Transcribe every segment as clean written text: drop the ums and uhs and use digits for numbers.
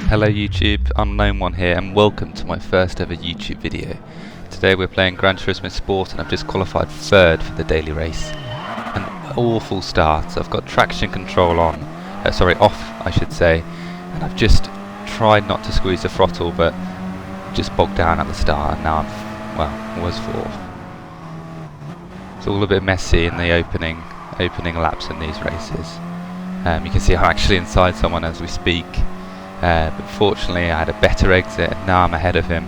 Hello YouTube, UnknownOne here and welcome to my first ever YouTube video. Today we're playing Gran Turismo Sport and I've just qualified third for the daily race. An awful start. I've got traction control on, off I should say, and I've just tried not to squeeze the throttle but just bogged down at the start and now I was fourth. It's all a bit messy in the opening laps in these races. You can see I'm actually inside someone as we speak. But fortunately I had a better exit and now I'm ahead of him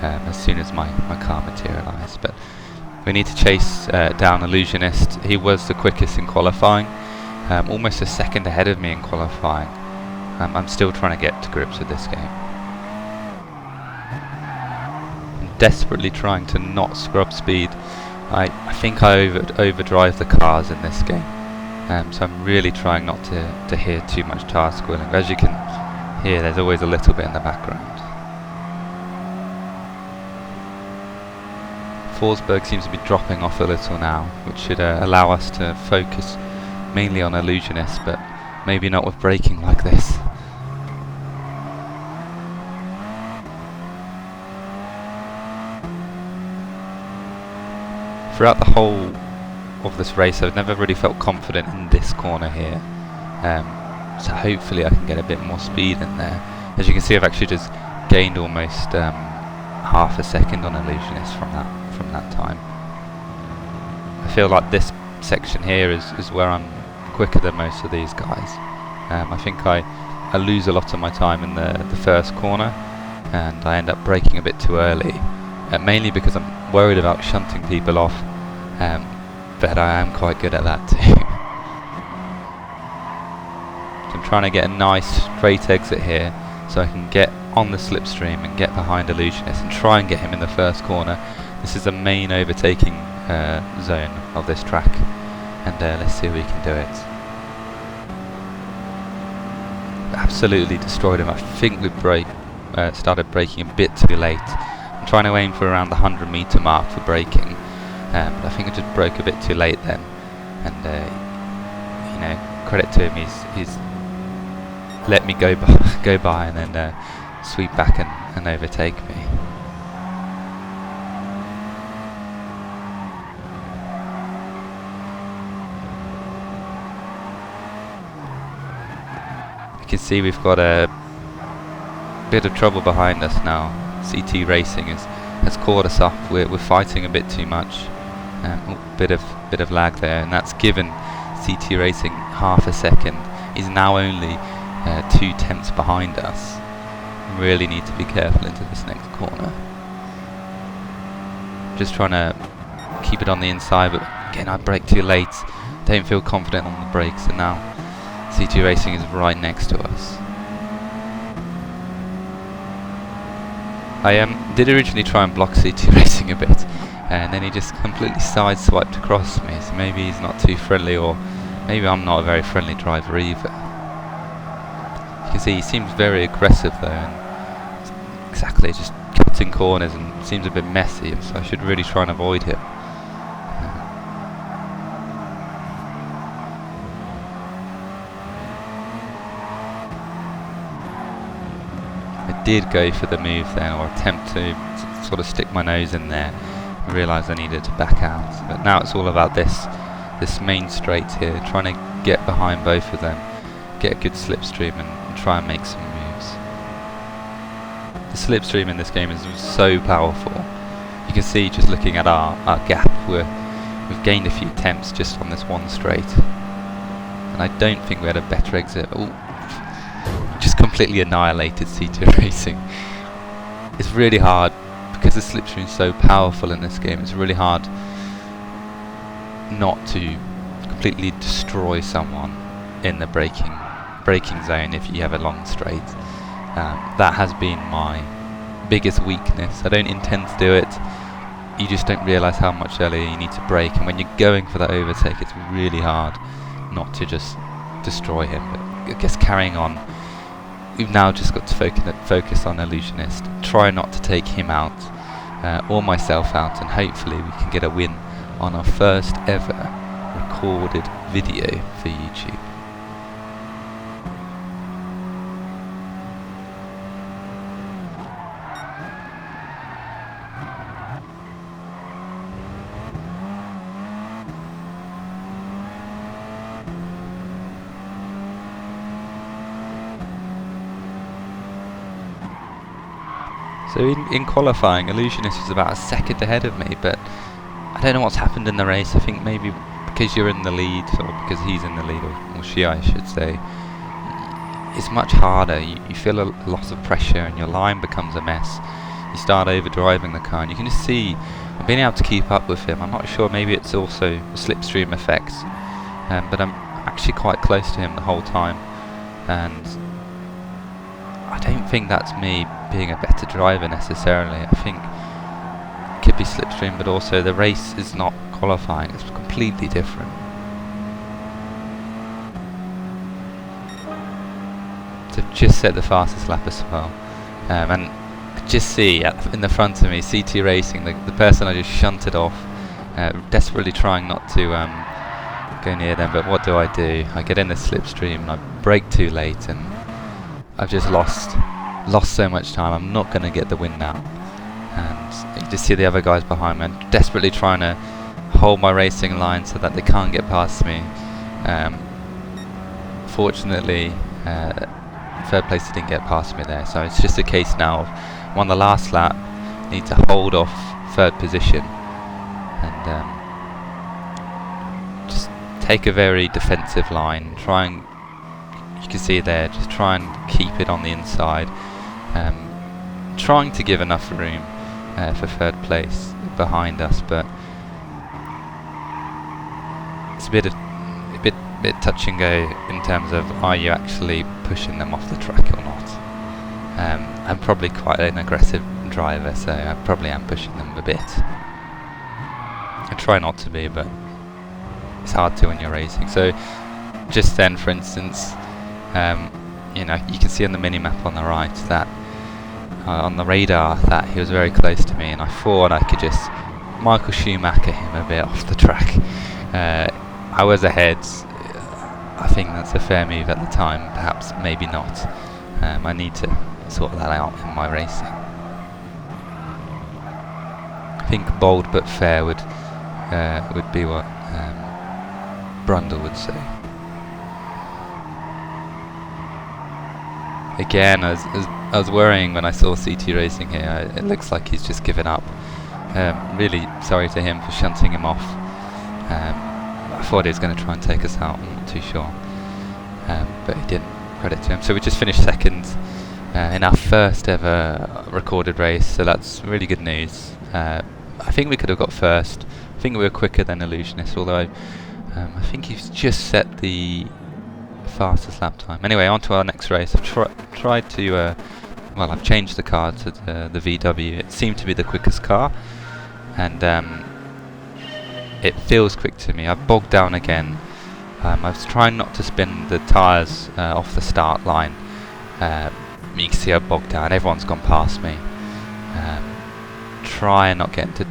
as soon as my car materialised. But we need to chase down Illusionist. He was the quickest in qualifying, almost a second ahead of me in qualifying. I'm still trying to get to grips with this game. I'm desperately trying to not scrub speed. I think I overdrive the cars in this game, so I'm really trying not to hear too much tire squealing. As you can here, there's always a little bit in the background. Forsberg seems to be dropping off a little now, which should allow us to focus mainly on Illusionist, but maybe not with braking like this. Throughout the whole of this race, I've never really felt confident in this corner here. So hopefully I can get a bit more speed in there. As you can see, I've actually just gained almost half a second on Illusionist from that time. I feel like this section here is where I'm quicker than most of these guys. I think I lose a lot of my time in the first corner and I end up braking a bit too early, mainly because I'm worried about shunting people off, but I am quite good at that too. I'm trying to get a nice straight exit here so I can get on the slipstream and get behind Illusionist and try and get him in the first corner. This is the main overtaking zone of this track, and let's see if we can do it. Absolutely destroyed him. I think we started braking a bit too late. I'm trying to aim for around the 100 meter mark for braking, but I think I just broke a bit too late then, and you know, credit to him, he's let me go by and then sweep back and overtake me. You can see we've got a bit of trouble behind us now. CT Racing has caught us up. We're fighting a bit too much. Bit of lag there, and that's given CT Racing half a second. He's now only 2 tenths behind us. Really need to be careful into this next corner. Just trying to keep it on the inside, but again I brake too late. Don't feel confident on the brakes, and now CT Racing is right next to us. I did originally try and block CT Racing a bit, and then he just completely sideswiped across me, so maybe he's not too friendly, or maybe I'm not a very friendly driver either. You can see he seems very aggressive though, and exactly just cutting corners and seems a bit messy, and so I should really try and avoid him. I did go for the move then, or attempt to sort of stick my nose in there. I realised I needed to back out, but now it's all about this main straight here, trying to get behind both of them, get a good slipstream and try and make some moves. The slipstream in this game is so powerful. You can see just looking at our gap, we've gained a few tenths just on this one straight, and I don't think we had a better exit. Ooh, just completely annihilated C2 Racing. It's really hard because the slipstream is so powerful in this game. It's really hard not to completely destroy someone in the braking zone if you have a long straight. That has been my biggest weakness. I don't intend to do it. You just don't realise how much earlier you need to brake, and when you're going for that overtake it's really hard not to just destroy him. But I guess carrying on, we've now just got to focus on Illusionist, try not to take him out or myself out, and hopefully we can get a win on our first ever recorded video for YouTube. So in qualifying, Illusionist was about a second ahead of me, but I don't know what's happened in the race. I think maybe because you're in the lead, or because he's in the lead, or she, I should say, it's much harder. You feel a lot of pressure and your line becomes a mess. You start overdriving the car and you can just see I'm being able to keep up with him. I'm not sure, maybe it's also a slipstream effect, but I'm actually quite close to him the whole time, and I don't think that's me being a better driver necessarily. I think it could be slipstream, but also the race is not qualifying, it's completely different. So I've just set the fastest lap as well, and just see in the front of me, CT Racing, the person I just shunted off, desperately trying not to go near them, but what do? I get in the slipstream and I brake too late, and I've just lost so much time. I'm not going to get the win now, and you just see the other guys behind me, and desperately trying to hold my racing line so that they can't get past me. Fortunately, third place didn't get past me there, so it's just a case now of I'm on the last lap, need to hold off third position and just take a very defensive line, you can see there, just try and keep it on the inside, trying to give enough room for third place behind us, but it's a bit touch and go in terms of are you actually pushing them off the track or not. I'm probably quite an aggressive driver, so I probably am pushing them a bit. I try not to be, but it's hard to when you're racing. So just then, for instance, you can see on the mini-map on the right that on the radar that he was very close to me, and I thought I could just Michael Schumacher him a bit off the track. I was ahead. I think that's a fair move at the time, perhaps maybe not. I need to sort that out in my racing. I think bold but fair would be what Brundle would say. Again, I was worrying when I saw CT Racing here. It looks like he's just given up. Really sorry to him for shunting him off. I thought he was going to try and take us out, I'm not too sure, but he didn't. Credit to him. So we just finished second in our first ever recorded race, so that's really good news. I think we could have got first. I think we were quicker than Illusionist, although I think he's just set the fastest lap time. Anyway, on to our next race. I've tried to I've changed the car to the VW. It seemed to be the quickest car, and it feels quick to me. I've bogged down again. I was trying not to spin the tyres off the start line. You can see I bogged down. Everyone's gone past me. Try and not get into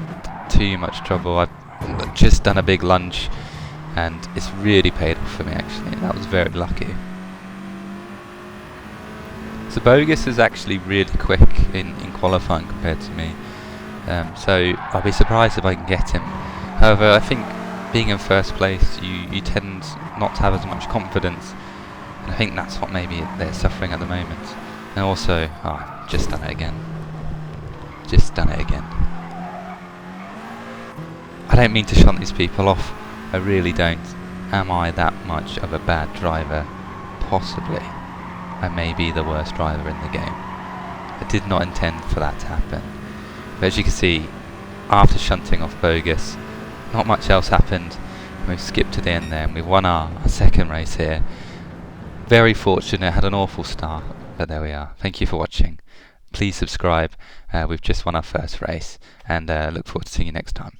too much trouble. I've just done a big lunge, and it's really paid off for me actually. That was very lucky. So Bogus is actually really quick in qualifying compared to me. So I'll be surprised if I can get him. However, I think being in first place, you tend not to have as much confidence, and I think that's what maybe they're suffering at the moment. And also, just done it again. I don't mean to shunt these people off, I really don't. Am I that much of a bad driver? Possibly. I may be the worst driver in the game. I did not intend for that to happen. But as you can see, after shunting off Bogus, not much else happened. We've skipped to the end there, and we've won our second race here. Very fortunate, had an awful start, but there we are. Thank you for watching. Please subscribe. We've just won our first race, and look forward to seeing you next time.